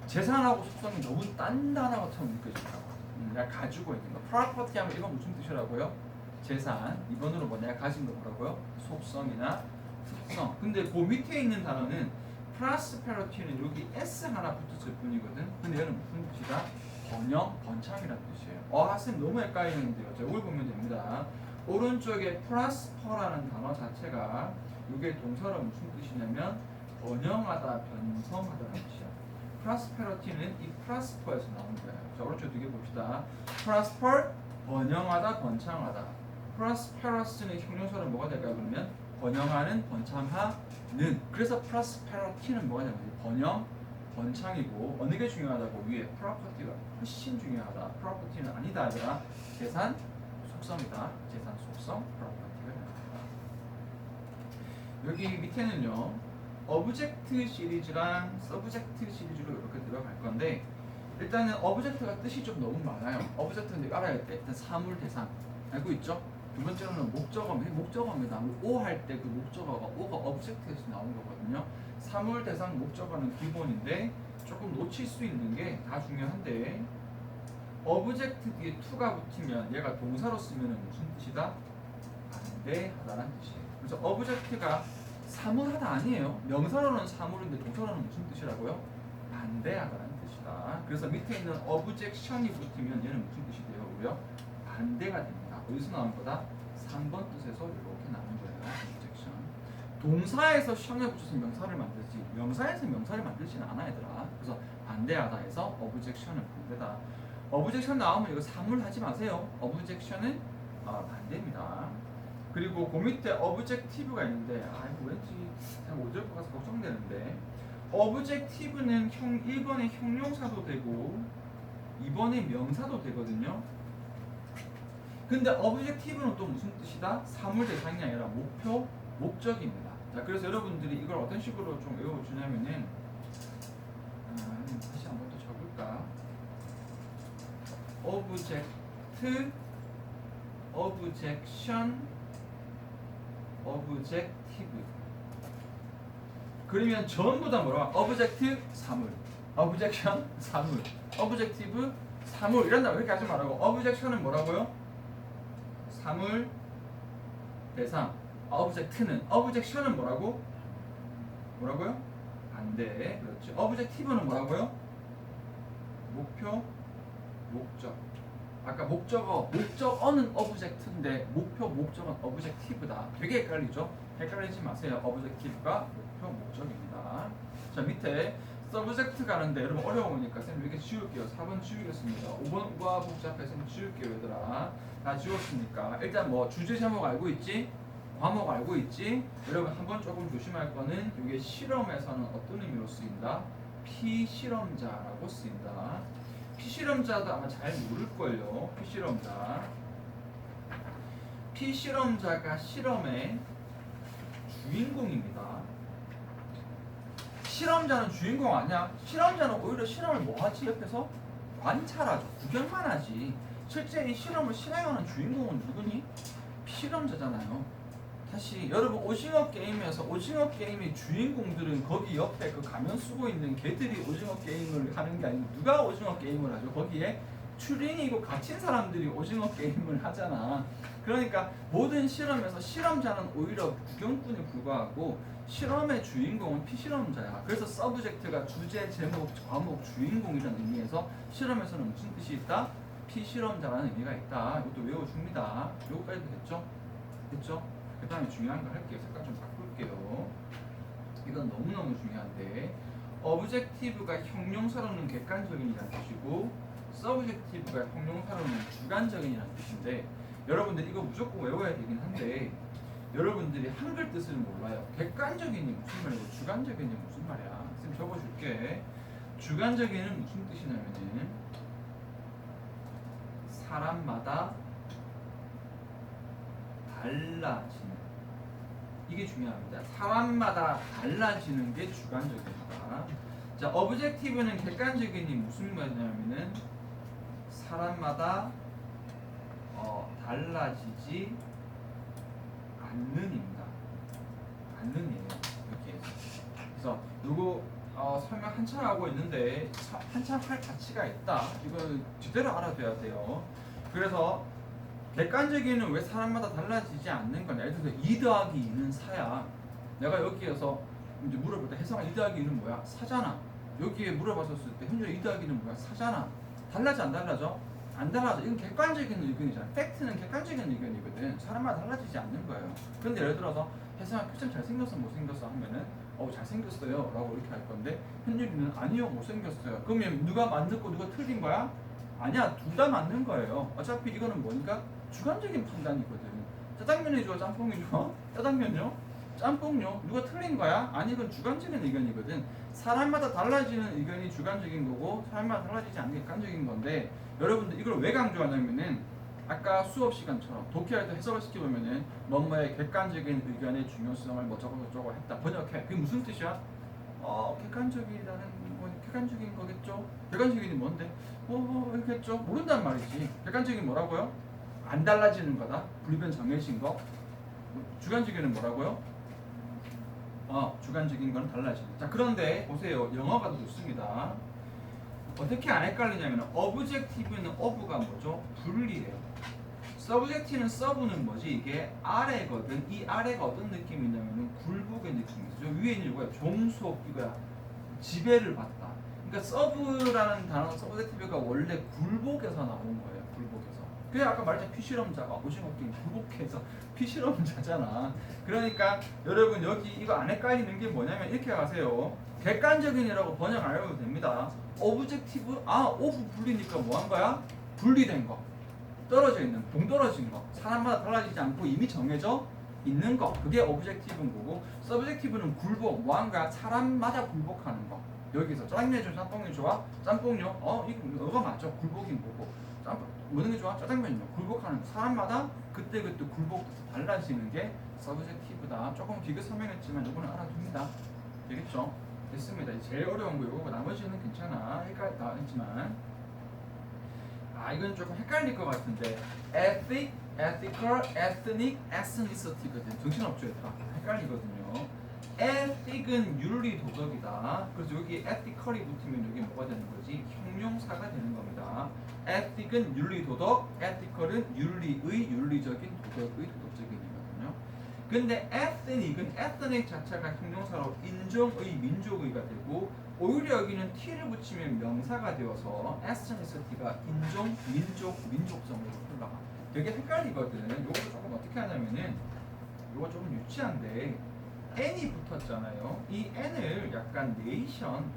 재산하고 속성이 너무 단단하고처럼 느껴진다고. 내가 가지고 있는 거. 프로퍼티 하면 이건 무슨 뜻이라고요? 재산. 이번으로 뭐 내가 가진 거 뭐라고요? 속성이나 특성. 근데 그 밑에 있는 단어는 prosperity는 여기 S 하나 붙었을 뿐이거든. 근데 얘는 무슨 뜻이다? 번영, 번창이라는 뜻이에요. 학생 너무 헷갈리는데요. 자, 여기 보면 됩니다. 오른쪽에 prosper라는 단어 자체가 이게 동사로 무슨 뜻이냐면 번영하다, 변성하다는 뜻이야. prosperity는 이 prosper에서 나온 거예요. 자, 오른쪽 두 개 봅시다. prosper, 번영하다, 번창하다. prosperous는 형용사로 뭐가 될까요? 그러면 번영하는, 번창하는. 그래서 prosperity는 뭐가 되냐면 번영, 번창이고 어느 게 중요하다고? 위에 property가 훨씬 중요하다. property는 아니다 아니라 재산, 속성이다. 재산, 속성, property가 됩니다. 여기 밑에는요 어브젝트 시리즈랑 서브젝트 시리즈로 이렇게 들어갈 건데 일단은 어브젝트가 뜻이 좀 너무 많아요. 어브젝트는 알아야 할 때 일단 사물, 대상 알고 있죠? 두 번째로는 목적어입니다. O 할 때 그 목적어가 O가 어브젝트에서 나온 거거든요. 사물, 대상, 목적어는 기본인데 조금 놓칠 수 있는 게 다 중요한데 어브젝트 뒤에 to가 붙으면 얘가 동사로 쓰면 무슨 뜻이다? 반대하다라는 뜻이에요. 그래서 어브젝트가 사물하다 아니에요. 명사로는 사물인데 동사로는 무슨 뜻이라고요? 반대하다라는 뜻이다. 그래서 밑에 있는 objection이 붙으면 얘는 무슨 뜻이 돼요? 오히려 반대가 됩니다. 어디서 나온 거다? 3번 뜻에서 이렇게 나온 거예요. objection. 동사에서 션을 붙여서 명사를 만들지 명사에서 명사를 만들지는 않아 얘들아. 그래서 반대하다 해서 objection은 반대다. objection 나오면 이거 사물 하지 마세요. objection은 반대입니다. 그리고 그 밑에 objective가 있는데 이거 왠지 잘 못 들을 것 같아서 걱정되는데 objective는 1번의 형용사도 되고 2번의 명사도 되거든요. 근데 objective는 또 무슨 뜻이다? 사물 대상이 아니라 목표, 목적입니다. 자, 그래서 여러분들이 이걸 어떤 식으로 좀 외워주냐면은 다시 한번 또 적을까? object, objection, objective. 그러면 전부 다 뭐라? object 사물, objection 사물, objective 사물 이런다고 이렇게 하지 말라고. objection은 뭐라고요? 사물, 대상. object는 objection은 뭐라고? 뭐라고요? 반대. 그렇죠. objective는 뭐라고요? 목표, 목적. 아까 목적어는 object인데 목표, 목적은 objective다. 되게 헷갈리죠? 헷갈리지 마세요. objective가 목표, 목적입니다. 자, 밑에 subject 가는데 여러분 어려우니까 쌤 이렇게 지울게요. 4번 지우겠습니다. 5번 우와 복잡해 쌤 지울게요 얘들아. 다 지웠으니까 일단 뭐 주제 제목 알고 있지? 과목 알고 있지? 여러분 한번 조금 조심할 거는 이게 실험에서는 어떤 의미로 쓰인다? 피실험자라고 쓰인다. 피실험자도 아마 잘 모를걸요. 피실험자가 실험의 주인공입니다. 실험자는 주인공 아니야. 실험자는 오히려 실험을 뭐하지? 옆에서 관찰하죠. 구경만 하지. 실제 이 실험을 실행하는 주인공은 누구니? 피실험자잖아요. 다시 여러분 오징어 게임에서 오징어 게임의 주인공들은 거기 옆에 그 가면 쓰고 있는 개들이 오징어 게임을 하는 게 아니고 누가 오징어 게임을 하죠? 거기에 추린이고 갇힌 사람들이 오징어 게임을 하잖아. 그러니까 모든 실험에서 실험자는 오히려 구경꾼에 불과하고 실험의 주인공은 피실험자야. 그래서 서브젝트가 주제, 제목, 과목, 주인공이라는 의미에서 실험에서는 무슨 뜻이 있다? 피실험자라는 의미가 있다. 이것도 외워줍니다. 요거까지도 됐죠? 됐죠? 그 다음에 중요한 거 할게요. 색깔 좀 바꿀게요. 이건 너무너무 중요한데 objective가 형용사로는 객관적인이라는 뜻이고 subjective가 형용사로는 주관적인이라는 뜻인데 여러분들 이거 무조건 외워야 되긴 한데 여러분들이 한글 뜻을 몰라요. 객관적인이 무슨 말이고 주관적인이 무슨 말이야. 좀 적어줄게. 주관적인은 무슨 뜻이냐면은 사람마다 달라지는, 이게 중요합니다. 사람마다 달라지는 게 주관적입니다. 자, objective는 객관적인이 무슨 말이냐면은 사람마다 달라지지 않는입니다. 않는이에요. 이렇게. 그래서 누구 설명 한참 하고 있는데 한참 할 가치가 있다. 이거 제대로 알아둬야 돼요. 그래서 객관적인은 왜 사람마다 달라지지 않는 거냐. 예를 들어서 2 더하기 2는 4야. 내가 여기에서 이제 물어볼 때 혜성아 2 더하기 2는 뭐야? 4잖아. 여기에 물어봤었을 때 현재 2 더하기 2는 뭐야? 4잖아. 달라져 안 달라져? 안 달라져. 이건 객관적인 의견이잖아. 팩트는 객관적인 의견이거든. 사람마다 달라지지 않는 거예요. 그런데 예를 들어서 혜성아 표정 잘생겼어 못생겼어 하면은 잘생겼어요 라고 이렇게 할 건데 현준이는 아니요 못생겼어요. 그러면 누가 맞고 누가 틀린 거야? 아니야, 둘 다 맞는 거예요. 어차피 이거는 뭐니까 주관적인 판단이거든. 짜장면이 좋아 짬뽕이 좋아? 짜장면요? 짬뽕요? 누가 틀린 거야? 아니, 이건 주관적인 의견이거든. 사람마다 달라지는 의견이 주관적인 거고 사람마다 달라지지 않는 게 객관적인 건데, 여러분들 이걸 왜 강조하냐면은 아까 수업 시간처럼 독해할 때 해석을 시켜보면은 뭐뭐의 객관적인 의견의 중요성을 뭐 저거 했다 번역해. 그게 무슨 뜻이야? 객관적이라는 뭐 객관적인 거겠죠. 객관적인이 뭔데? 이렇겠죠. 모른단 말이지. 객관적인 뭐라고요? 안 달라지는 거다. 불변 정해진 거. 주관적인은 뭐라고요? 주관적인 건 달라지는. 자, 그런데 보세요. 영어가 더 좋습니다. 어떻게 안 헷갈리냐면 objective는 of가 뭐죠? 분리예요. subject는 서브는 뭐지? 이게 아래거든. 이 아래가 어떤 느낌이냐면 굴복의 느낌이죠. 위에 있는 이거야. 종속 이거야. 지배를 받다. 그러니까 서브라는 단어 subjective가 원래 굴복에서 나온 거예요. 굴복에서. 그래 아까 말했잖아. 피실험자가 오징어 게임 굴복해서 피실험자잖아. 그러니까 여러분 여기 이거 안 헷갈리는 게 뭐냐면 이렇게 가세요. 객관적인이라고 번역 안 해도 됩니다. objective of 분리니까 뭐 한 거야? 분리된 거. 떨어져 있는, 동떨어진 거. 사람마다 달라지지 않고 이미 정해져 있는 거. 그게 objective인 거고, subjective는 굴복, 뭐한가? 사람마다 굴복하는 거. 여기서 짜장면이 좋아, 짬뽕이 좋아? 짬뽕요? 이거 너가 맞죠? 굴복인 거고. 뭐는 게 좋아? 짜장면이요. 굴복하는 거. 사람마다 그때그때 굴복돼서 달라지는 게 subjective다. 조금 비교 설명했지만 이거는 알아둡니다. 되겠죠? 됐습니다. 제일 어려운 거 이거고 나머지는 괜찮아. 했지만 이건 조금 헷갈릴 것 같은데 ethic, ethical, ethnic, ethnicity거든. 정신없죠, 얘들아. 헷갈리거든요. ethic은 윤리 도덕이다. 그래서 여기 ethical이 붙으면 여기 뭐가 되는 거지? 형용사가 되는 겁니다. ethic은 윤리 도덕, ethical은 윤리의 윤리적인 도덕의 도덕적인이거든요. 근데 ethnic은 ethnic 자체가 형용사로 인종의 민족의가 되고 오히려 여기는 t를 붙이면 명사가 되어서 ethnicity가 인종, 민족성으로 흘러가. 되게 헷갈리거든. 요거 조금 어떻게 하냐면은 요거 조금 유치한데 n이 붙었잖아요. 이 n을 약간 네이션,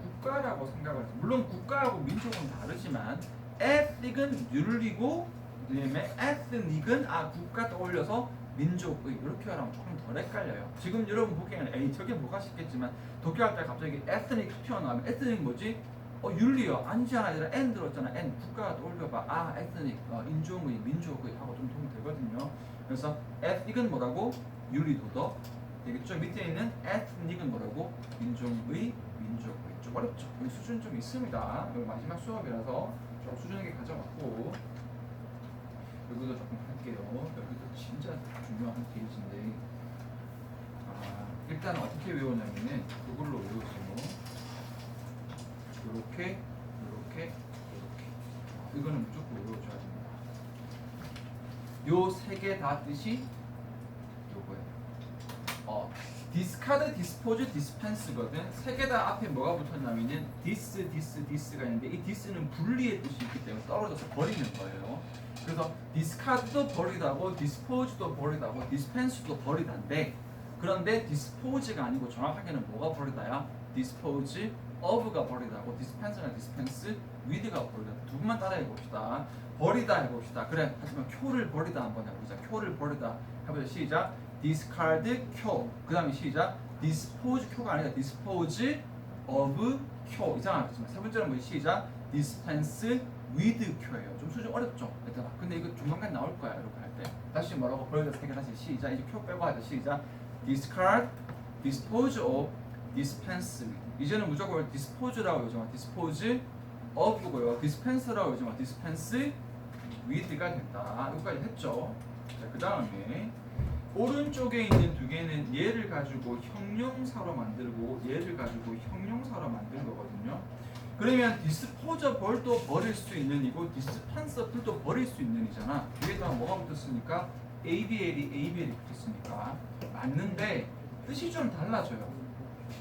국가라고 생각을 해서 물론 국가하고 민족은 다르지만 ethnic은 윤리고 그다음에 ethnic은 국가 떠올려서 민족의 이렇게 하면 조금 덜 헷갈려요. 지금 여러분 보기에는 저게 뭐가 싶겠지만 독해할 때 갑자기 ethnic 튀어나오면 ethnic 뭐지? 윤리요. 아니잖아. 얘들아 N 들었잖아. N 국가가 떠올려봐. ethnic 인종의 민족의 하고 좀 도움이 되거든요. 그래서 ethnic은 뭐라고? 윤리 도덕 되겠죠. 밑에 있는 ethnic은 뭐라고? 민족의 민족의. 좀 어렵죠. 여기 수준 좀 있습니다. 여기 마지막 수업이라서 좀 수준 있게 가져갔고 여기도 조금 할게요. 여기도 진짜 중요한 페이지인데 일단 어떻게 외우냐면은 이걸로 외우세요. 이렇게 이거는 무조건 외워줘야 됩니다. 요 세 개 다 뜻이 요거예요. 디스카드, 디스포즈, 디스펜스거든. 세 개 다 앞에 뭐가 붙었냐면은 디스가 있는데 이 디스는 분리의 뜻이 있기 때문에 떨어져서 버리는 거예요. 그래서 디스카드도 버리다고, 디스포즈도 버리다고, 디스펜스도 버리다인데 그런데 디스포즈가 아니고 정확하게는 뭐가 버리다야? 디스포즈 of가 버리다고, 디스펜스나 디스펜스 with가 버리다. 두 분만 따라해 봅시다. 버리다 해봅시다. 그래, 하지만 쿄를 버리다 한번 해보자. 쿄를 버리다 해보자. 시작. discard 쿄. 그 다음에 시작. dispose 쿄가 아니라 dispose of 큐 이상하겠지만 세 번째는 뭐 시작 dispense with 큐예요. 좀 수준 어렵죠, 얘들아. 근데 이거 조만간 나올 거야, 이렇게 할 때. 다시 뭐라고 보여줘서 다시 시작. 이제 큐 빼고 하자. 시작. discard, dispose of, dispense with. 이제는 무조건 dispose라고 요즘은 dispose of고요. dispense라고 요즘은 dispense with가 된다. 여기까지 했죠. 자, 그 다음에 오른쪽에 있는 두 개는 얘를 가지고 형용사로 만들고 얘를 가지고 형용사로 만든 거거든요. 그러면 disposable도 버릴 수 있는 이고 dispensable도 버릴 수 있는 이잖아. 여기다가 뭐가 붙었으니까 ABL이 붙었으니까 맞는데 뜻이 좀 달라져요.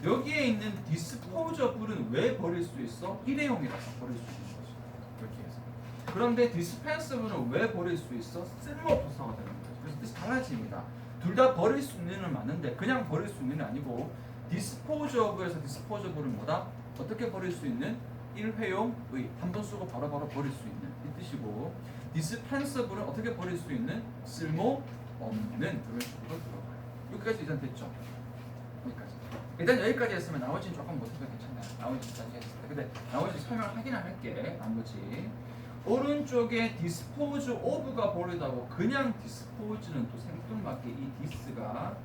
여기에 있는 disposable은 왜 버릴 수 있어? 일회용이라서 버릴 수 있는 거죠. 이렇게 해서. 그런데 dispensable은 왜 버릴 수 있어? 쓸모없어서가 되는 거죠. 그래서 뜻이 달라집니다. 둘 다 버릴 수 있는 건 맞는데 그냥 버릴 수 있는 게 아니고 dispose of에서 disposable은 뭐다? 어떻게 버릴 수 있는? 일회용의 한 번 쓰고 바로바로 버릴 수 있는 이 뜻이고 dispensable은 어떻게 버릴 수 있는? 쓸모 없는 그런 식으로 들어가요. 여기까지 일단 됐죠? 여기까지. 일단 여기까지 했으면 나머지는 조금 못해도 괜찮아요. 나머지까지 했을 때. 근데 나머지 설명하긴 할게. 나머지. 오른쪽에 dispose of가 버리다고 그냥 dispose는 또 생뚱맞게 이 dis가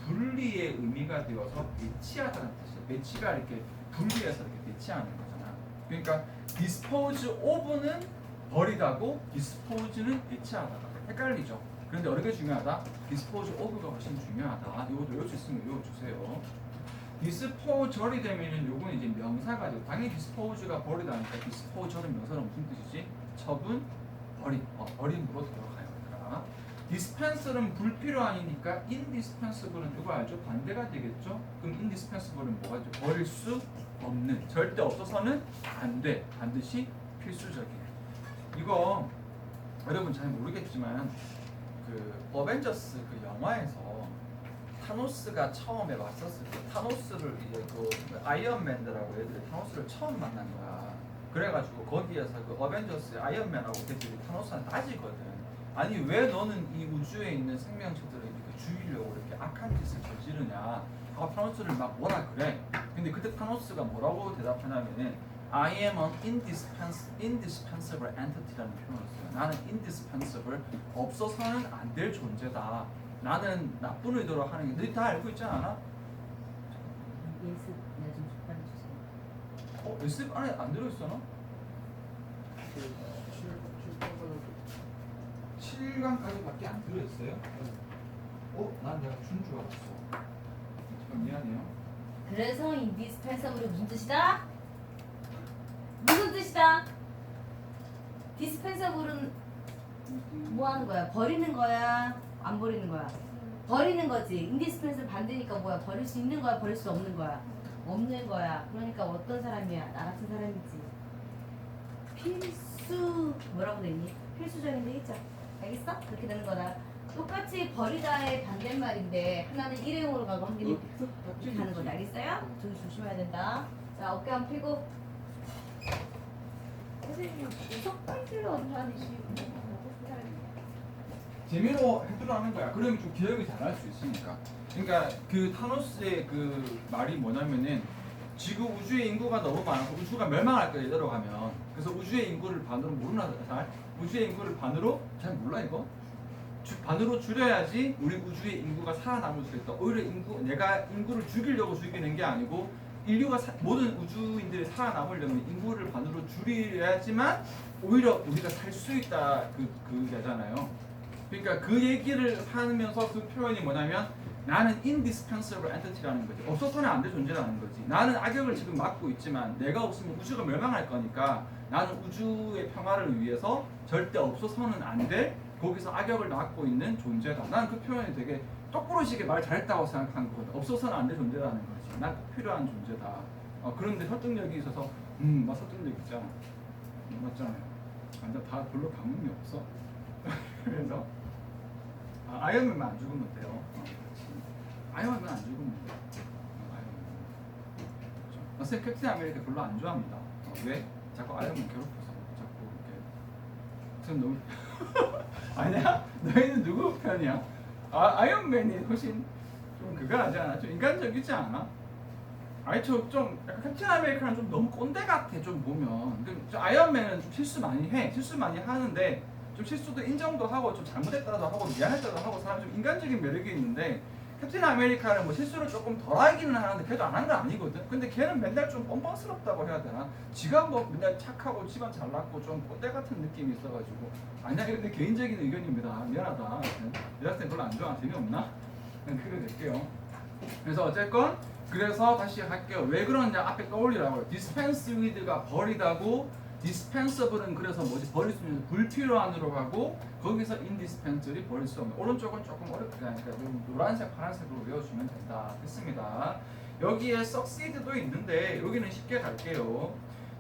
분리의 의미가 되어서 배치하다는 뜻이에요. 배치가 이렇게 분리해서 이렇게 배치하는 거잖아. 그러니까 dispose of는 버리다고 dispose는 배치하다가 헷갈리죠. 그런데 어느 게 중요하다? dispose of가 훨씬 중요하다. 이것도 외울 수 있으면 외워주세요. disposal이 되면은 요거는 이제 명사가 되고 당연히 dispose가 버리다니까 disposal은 명사는 무슨 뜻이지? 처분, 버림, 버림으로 들어가요. 얘들아. dispenser은 불필요한이니까 indispensable은 이거 알죠? 반대가 되겠죠? 그럼 indispensable은 뭐가 죠? 버릴 수 없는, 절대 없어서는 안 돼, 반드시 필수적인. 이거 여러분 잘 모르겠지만 그 어벤져스 그 영화에서 타노스가 처음에 왔었을 때 타노스를 이제 그 아이언맨들하고 애들이 타노스를 처음 만난 거야. 그래가지고 거기에서 그 어벤져스 아이언맨하고 걔들이 타노스한테 따지거든. 아니 왜 너는 이 우주에 있는 생명체들을 이렇게 죽이려고 이렇게 악한 짓을 저지르냐. 하고 타노스를 막 뭐라 그래. 근데 그때 타노스가 뭐라고 대답하냐면은 I am an indispensable entity라는 표현을 써요. 나는 indispensable, 없어서는 안 될 존재다. 나는 나쁜 의도로 하는 게 너희 다 알고 있지 않아? 예습 내가 좀 습관해주세요. 예습 안에 안 들어있어 너? 7강까지밖에 안 들어있어요? 난 내가 준 줄 알았어. 미안해요. 그래서 indispensable이 무슨 뜻이다? 무슨 뜻이다? dispensable은 뭐 하는 거야? 버리는 거야? 안 버리는 거야? 버리는 거지. indispensable 반대니까 뭐야? 버릴 수 있는 거야? 버릴 수 없는 거야? 없는 거야. 그러니까 어떤 사람이야? 나 같은 사람이지. 필수 뭐라고 되니? 필수적인 데 있죠. 알겠어? 그렇게 되는 거다. 똑같이 버리다의 반대말인데 하나는 일회용으로 가고 한 개는 이렇게 가는 거다. 알겠어요? 저기 조심해야 된다. 자, 어깨 한번 펴고. 선생님, 석방지를 언제하시고 재미로 해두라는 거야. 그러면 좀 기억이 잘 날 수 있으니까. 그러니까 그 타노스의 그 말이 뭐냐면은 지구 우주의 인구가 너무 많고 우주가 멸망할 거야 이대로 가면. 그래서 우주의 인구를 반으로 모르나 잘? 우주의 인구를 반으로 잘 몰라 이거? 반으로 줄여야지 우리 우주의 인구가 살아남을 수 있다. 오히려 내가 인구를 죽이려고 죽이는 게 아니고 인류가 모든 우주인들이 살아남으려면 인구를 반으로 줄여야지만 오히려 우리가 살 수 있다 그게잖아요. 그러니까 그 얘기를 하면서 그 표현이 뭐냐면 나는 indispensable entity라는 거지. 없어서는 안 될 존재라는 거지. 나는 악역을 지금 맡고 있지만 내가 없으면 우주가 멸망할 거니까 나는 우주의 평화를 위해서 절대 없어서는 안 될 거기서 악역을 맡고 있는 존재다. 나는 그 표현이 되게 똑부러지게 말 잘했다고 생각한 거거든. 없어서는 안 될 존재라는 거지. 난 꼭 필요한 존재다. 그런데 설득력이 있어서 막 설득력 있잖아. 맞잖아요. 완전 다 별로 감흥이 없어. 그래서 아이언맨만 안 죽으면 돼요. 아이언맨만 안 죽으면 돼. 선생님 캡틴 아메리카 별로 안 좋아합니다. 왜? 자꾸 아이언맨 괴롭혀서 자꾸 이렇게. 전 너무 아니야? 너희는 누구 편이야? 아이언맨이 훨씬 좀 그거 하지 않아? 좀 인간적이지 않아? 아니 좀 약간 캡틴 아메리카는 좀 너무 꼰대 같아 좀 보면. 좀 아이언맨은 좀 실수 많이 해. 실수 많이 하는데 좀 실수도 인정도 하고 좀 잘못했다도 하고 미안했다도 하고 사람 좀 인간적인 매력이 있는데 캡틴 아메리카는 뭐 실수를 조금 덜 하기는 하는데 걔도 안 한 건 아니거든. 근데 걔는 맨날 좀 뻔뻔스럽다고 해야 되나? 지가 뭐 맨날 착하고 집안 잘났고 좀 꼰대 같은 느낌이 있어가지고 아니야 이건 내 개인적인 의견입니다. 미안하다. 여학생 별로 안 좋아. 재미없나? 그냥 그래 될게요. 그래서 어쨌건 그래서 다시 할게요. 왜 그러냐 앞에 떠올리라고요. dispense with가 버리다고 dispensable은 그래서 뭐지 버릴 수 있는 불필요한으로 가고 거기서 indispensably 버릴 수 없는 오른쪽은 조금 어렵게 하니까 좀 노란색 파란색으로 외워주면 된다. 됐습니다. 여기에 succeed도 있는데 여기는 쉽게 갈게요.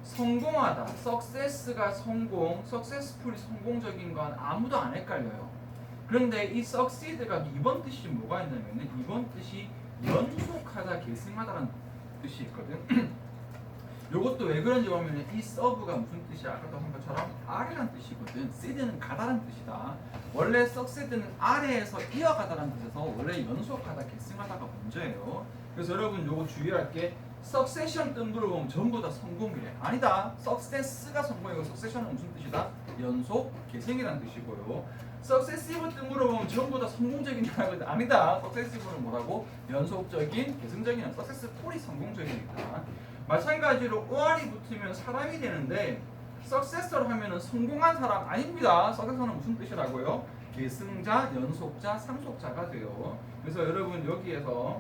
성공하다 success가 성공 successfully 성공적인 건 아무도 안 헷갈려요. 그런데 이 succeed가 이번 뜻이 뭐가 있냐면 이번 뜻이 연속하다 계승하다라는 뜻이 있거든. 요것도 왜 그런지 보면 이 serve가 무슨 뜻이야? 아까도 한 것처럼 아래란 뜻이거든. seed는 가다란 뜻이다. 원래 succeed는 아래에서 이어가다란 뜻에서 원래 연속하다 계승하다가 문제예요. 그래서 여러분 요거 주의할 게 succession 뜻 물어보면 전부 다 성공이래. 아니다. success가 성공이고 succession은 무슨 뜻이다? 연속 계승이라는 뜻이고요. successive 뜻 물어보면 전부 다 성공적이냐고 아니다. successive는 뭐라고? 연속적인, 계승적인, successfully 성공적이니까. 마찬가지로 or이 붙으면 사람이 되는데 successor 하면은 성공한 사람 아닙니다. successor는 무슨 뜻이라고요? 계승자, 연속자, 상속자가 돼요. 그래서 여러분 여기에서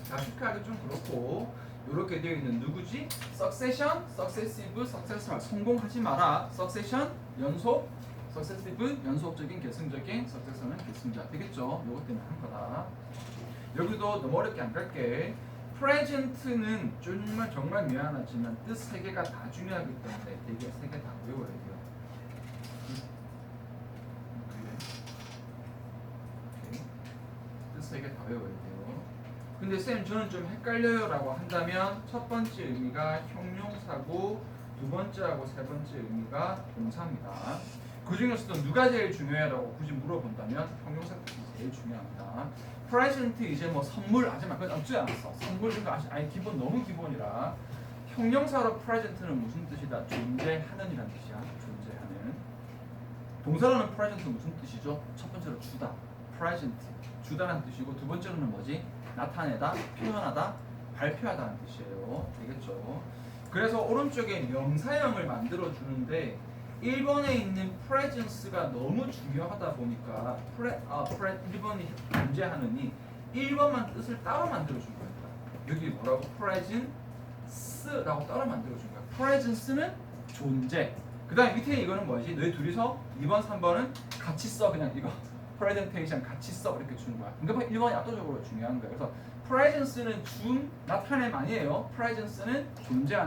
자식하기 좀 그렇고 이렇게 되어 있는 누구지? succession, successive, successor 성공하지 마라. succession 연속, successive 연속적인 계승적인, successor는 계승자 되겠죠? 요것 때문에 한 거다. 여기도 너무 어렵게 안 갈게. present는 정말 미안하지만 뜻 세 개가 다 중요하기 때문에 되게 세 개 다 외워야 돼요. 뜻 세 개 다 외워야 돼요. 근데 쌤 저는 좀 헷갈려요라고 한다면 첫 번째 의미가 형용사고 두 번째하고 세 번째 의미가 동사입니다. 그 중에서도 누가 제일 중요해라고 굳이 물어본다면 형용사 뜻이 제일 중요합니다. present 이제 뭐 선물 하지만 그건 없지 않았어. 선물 이런 거 아니 기본 너무 기본이라 형용사로 present는 무슨 뜻이다? 존재하는이란 뜻이야. 존재하는. 동사로는 present는 무슨 뜻이죠? 첫 번째로 주다. present 주다라는 뜻이고 두 번째로는 뭐지? 나타내다, 표현하다, 발표하다는 뜻이에요. 되겠죠? 그래서 오른쪽에 명사형을 만들어 주는데 1번에 있는 presence가 너무 중요하다 보니까 1번이 존재하느니 1번만 뜻을 따로 만들어준 거니까 여기 뭐라고? presence라고 따로 만들어준 거야. presence는 존재. 그 다음에 밑에 이거는 뭐지? 너희 둘이서 2번, 3번은 같이 써. 그냥 이거 presentation 같이 써. 이렇게 주는 거야. 그러니까 1번이 압도적으로 중요한 거야. 그래서 presence는 나타냄 아니에요. presence는 존재하는